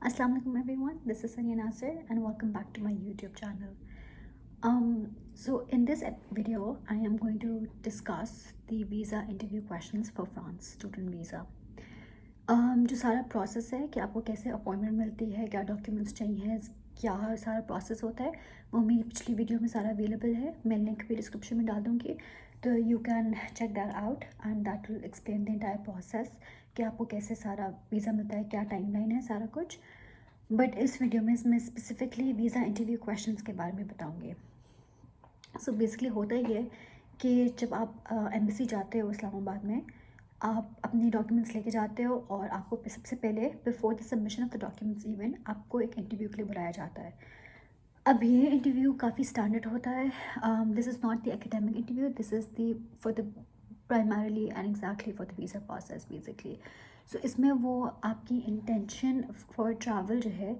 Assalamualaikum everyone, this is Sania Nasir and welcome back to my YouTube channel. So in this video, I am going to discuss the visa interview questions for France student visa. जो सारा process है कि आपको कैसे appointment मिलती है, क्या documents चाहिए, क्या सारा प्रोसेस होता है, वो मेरी पिछली वीडियो में सारा अवेलेबल है. मैं लिंक भी डिस्क्रिप्शन में डाल दूँगी, तो you can check that out and that will explain the entire process कि आपको कैसे सारा वीज़ा मिलता है, क्या टाइमलाइन है, सारा कुछ. बट इस वीडियो में मैं स्पेसिफिकली वीज़ा इंटरव्यू क्वेश्चंस के बारे में बताऊँगी. सो बेसिकली होता ही है कि जब आप एम्बेसी जाते हो इस्लामाबाद में, आप अपने डॉक्यूमेंट्स लेके जाते हो और आपको सबसे पहले before the submission of the documents even आपको एक इंटरव्यू के लिए बुलाया जाता है. अब ये इंटरव्यू काफ़ी स्टैंडर्ड होता है. This is not the academic interview, this is the for the primarily and exactly for the visa process basically. So इसमें वो आपकी इंटेंशन फॉर ट्रैवल जो है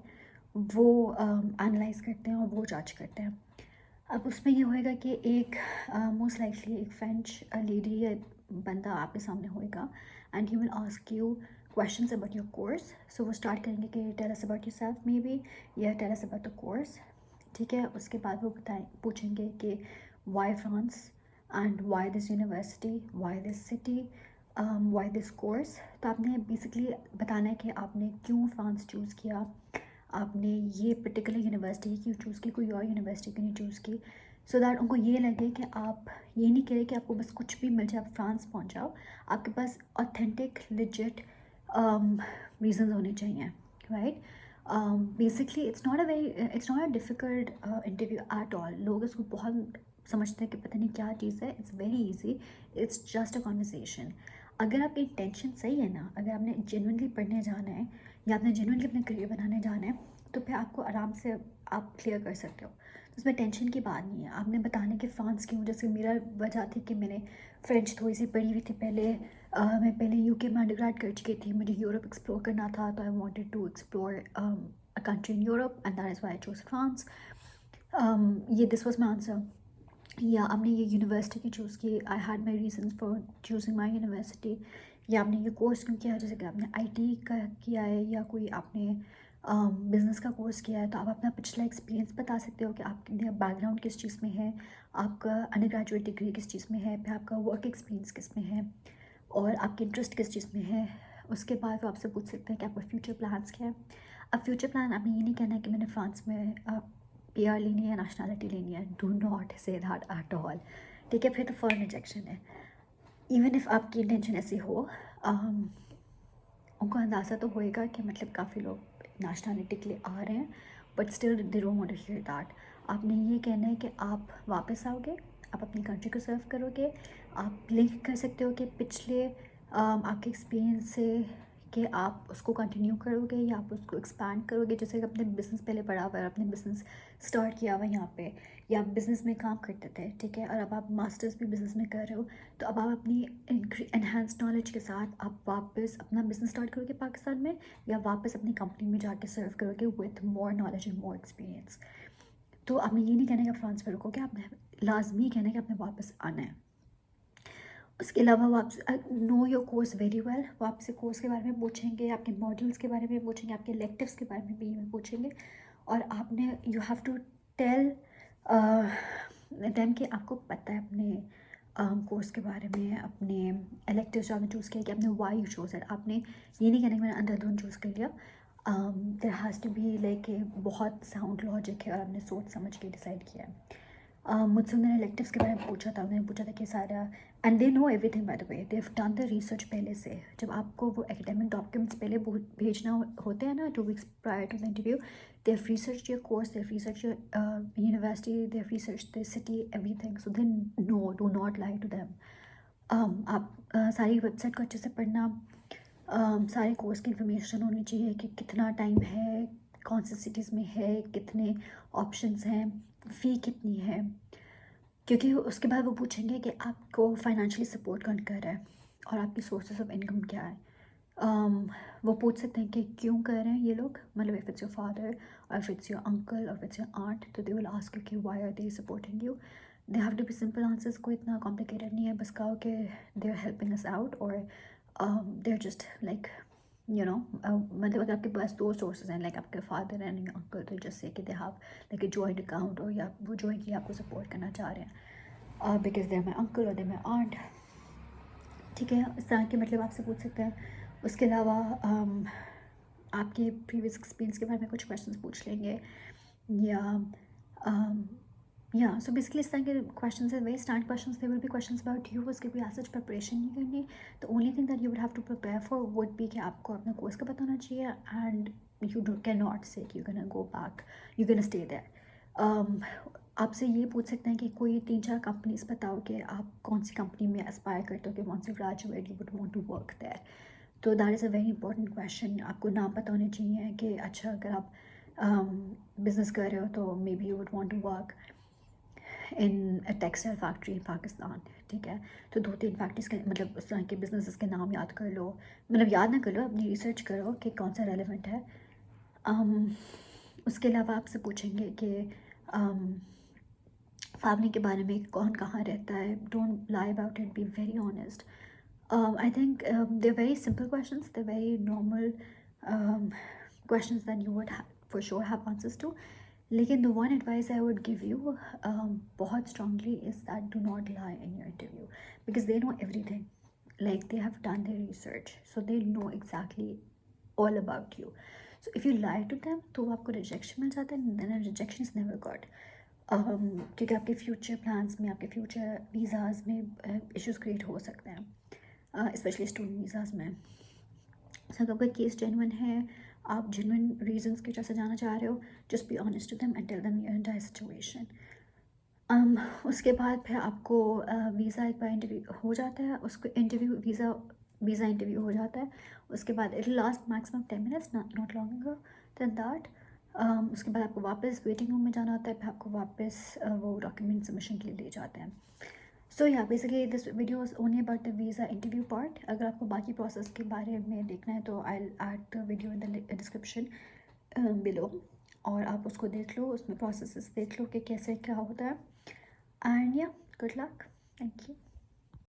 वो एनालाइज करते हैं और वो जज करते हैं. अब उसमें ये होएगा कि एक मोस्ट लाइकली एक फ्रेंच लेडी या बंदा आपके सामने होएगा and he will ask you questions about your course. So वो स्टार्ट करेंगे कि tell us about yourself maybe, या tell us about the course. ठीक है, उसके बाद वो पूछेंगे कि why France and why this university, why this city, why this course. तो आपने बेसिकली बताना है कि आपने क्यों फ्रांस चूज़ किया, आपने ये पर्टिकुलर यूनिवर्सिटी क्यों चूज़ की, कोई और यूनिवर्सिटी क्यों नहीं चूज़ की. सो दैट उनको ये लगे कि आप ये नहीं कह रहे कि आपको बस कुछ भी मिल जाए, आप फ्रांस पहुंच जाओ. आपके पास ऑथेंटिक लिजिट रीजंस होने चाहिए, right. Basically it's not a difficult interview at all. लोग इसको बहुत समझते हैं कि पता नहीं क्या चीज़ है. It's very easy, it's just a conversation. अगर आपकी इंटेंशन सही है ना, अगर आपने जेन्युइनली पढ़ने जाना है या आपने जेन्युइनली अपना करियर बनाने जाना है, तो फिर आपको आराम से आप क्लियर कर सकते हो. तो उसमें टेंशन की बात नहीं है. आपने बताने कि फ़्रांस क्यों, जैसे मेरा वजह थी कि मैंने फ़्रेंच थोड़ी सी पढ़ी हुई थी पहले. मैं पहले यूके में अंडरग्रेड कर चुकी थी, मुझे यूरोप एक्सप्लोर करना था, तो I wanted to explore a country in Europe and that is why I choose France. ये दिस वाज माय आंसर. या आपने ये यूनिवर्सिटी की चूज़ की, I had my reasons for choosing my university. या आपने ये कोर्स क्यों किया, जैसे कि आपने आईटी का किया है या कोई आपने बिज़नेस का कोर्स किया है, तो आप अपना पिछला एक्सपीरियंस बता सकते हो कि आपका बैकग्राउंड किस चीज़ में है, आपका अंडर ग्रेजुएट डिग्री किस चीज़ में है, फिर आपका वर्क एक्सपीरियंस किस में है और आपके इंटरेस्ट किस चीज़ में है. उसके बाद वो आपसे पूछ सकते हैं कि आपका फ्यूचर प्लान्स क्या है. अब फ्यूचर प्लान आपने ये नहीं कहना है कि मैंने फ्रांस में PR लेनी है, नेशनैलिटी लेनी है. Do not say that at all. ठीक है, फिर तो फॉरेन रिजेक्शन है. इवन इफ़ आपकी इंटेंशन ऐसी हो, उनको अंदाज़ा तो होएगा कि मतलब काफ़ी लोग नेशनैलिटी के लिए आ रहे हैं, but still they don't want to hear that. आपने ये कहना है कि आप वापस आओगे, आप अपनी कंट्री को सर्व करोगे. आप लिंक कर सकते हो कि पिछले आपके एक्सपीरियंस से कि आप उसको कंटिन्यू करोगे या आप उसको एक्सपैंड करोगे. जैसे कि अपने बिज़नेस पहले पढ़ा हुआ है, अपने बिज़नेस स्टार्ट किया हुआ है यहाँ पे, या आप बिज़नेस में काम करते थे, ठीक है, और अब आप मास्टर्स भी बिज़नेस में कर रहे हो, तो अब आप अपनी इनहेंस नॉलेज के साथ आप वापस अपना बिज़नेस स्टार्ट करोगे पाकिस्तान में, या वापस अपनी कंपनी में जाके सर्व करोगे with more knowledge and more experience. तो आपने ये नहीं कहना कि आप फ्रांस में रुकोगे, आपने लाजमी कहना है कि आपने वापस आना है. उसके अलावा वो आपसे know your course very well, वो आपसे कोर्स के बारे में पूछेंगे, आपके मॉड्यूल्स के बारे में पूछेंगे, आपके इलेक्टिव्स के बारे में भी पूछेंगे. और आपने you have to tell them कि आपको पता है अपने कोर्स के बारे में, अपने इलेक्टिव्स जो आपने चूज़ किया कि आपने वाई यू चूज़ है. आपने ये नहीं कहना कि मैंने अंधाधुन चूज़ कर लिया. There has to be like बहुत साउंड लॉजिक है और आपने सोच समझ के डिसाइड किया है. मुझसे उन्होंने इलेक्टिव्स के बारे में पूछा था, उन्होंने पूछा था कि सारा and they know everything by the way, they have done the research पहले से. जब आपको वो एकेडमिक डॉक्यूमेंट्स पहले भेजना होते हैं ना 2 weeks prior to the interview, they have research your course, they have research your university, they have research the city, everything. So they know, do not lie to them. आप सारी website को अच्छे से पढ़ना. सारे कोर्स की information होनी चाहिए कि कितना टाइम है, कौन सी सिटीज़ में है, कितने ऑप्शंस हैं, फ़ी कितनी है. क्योंकि उसके बाद वो पूछेंगे कि आपको फाइनेंशियली सपोर्ट कौन कर रहा है और आपकी सोर्सेज ऑफ इनकम क्या है. वो पूछ सकते हैं कि क्यों कर रहे हैं ये लोग, मतलब इफ़ इट्स योर फादर और इफ़ इट्स योर अंकल और इफ इट्स योर आंट, तो दे विल आस्क यू कि why are they supporting you. They have to be simple answers, कोई इतना कॉम्प्लिकेटेड नहीं है. बस कहो कि they are helping us out और दे आर जस्ट लाइक مطلب اگر آپ کے پاس 2 سورسز ہیں، لائک آپ کے فادر اینڈ یور انکل، تو جس سے کہ they have like a joint account, اور یا وہ جوائنٹلی آپ کو سپورٹ کرنا چاہ رہے ہیں because they are my uncle اور دے مائی آنٹ. ٹھیک ہے، اس طرح کے مطلب آپ سے پوچھ سکتے ہیں. اس کے علاوہ آپ کے پریویس ایکسپیرینس کے بارے میں کچھ کویشچنس پوچھ لیں گے، یا سو بیسکلی اس طرح کے کویشچنس ہیں، very standard questions. They will be questions about you. اس کی کوئی ایسا پریپریشن نہیں کرنی. The only thing that you would have to prepare for would be کہ آپ کو اپنا کورس کا پتہ ہونا چاہیے، اینڈ یو کین ناٹ سے کہ you can go back, you can stay دیر. آپ سے یہ پوچھ سکتے ہیں کہ کوئی 3-4 کمپنیز بتاؤ کہ آپ کون سی کمپنی میں اسپائر کرتے ہو کہ once you graduate you would want to work there. تو that is a very important question. آپ کو نام پتہ ہونے چاہیے کہ اچھا اگر آپ بزنس کر رہے ہو تو maybe you would want to work in textile factory in Pakistan. ٹھیک ہے، تو 2-3 فیکٹریز کے مطلب اس طرح کے بزنسز کے نام یاد کر لو، مطلب یاد نہ کر لو، اپنی ریسرچ کرو کہ کون سا ریلیونٹ ہے. اس کے علاوہ آپ سے پوچھیں گے کہ فیملی کے بارے میں، کون کہاں رہتا ہے. Don't lie about it, be very honest. I think they're very simple questions. They're very normal questions that you would for sure have answers to. Lekin the one advice I would give you bahut strongly is that do not lie in your interview, because they know everything. Like they have done their research, so they know exactly all about you. So if you lie to them, تو آپ کو rejection مل جاتا ہے. then rejection is never good. کیونکہ آپ کے future plans میں، آپ کے فیوچر ویزاز میں ایشوز کریٹ ہو سکتے ہیں، اسپیشلی اسٹوڈنٹ ویزاز میں. سو اگر کوئی کیس جینوئن ہے، آپ جینوئن ریزنس کی وجہ سے جانا چاہ رہے ہو، just be honest to them and tell them your entire situation. اس کے بعد پھر آپ کو ویزا ایک بار انٹرویو ہو جاتا ہے، اس کو ویزا انٹرویو ہو جاتا ہے. اس کے بعد it will last maximum 10 minutes، not longer than that. اس کے بعد آپ کو واپس ویٹنگ روم میں جانا ہوتا ہے، پھر آپ کو واپس وہ ڈاکیومنٹ سبمیشن کے لیے لے جاتے ہیں. سو یا basically this video is only about the visa interview part. اگر آپ کو باقی پروسیس کے بارے میں دیکھنا ہے تو I will add the video in the description below, اور آپ اس کو دیکھ لو، اس میں پروسیسز دیکھ لو کہ کیسے کیا ہوتا ہے. اینڈ یا گڈ لک، تھینک یو.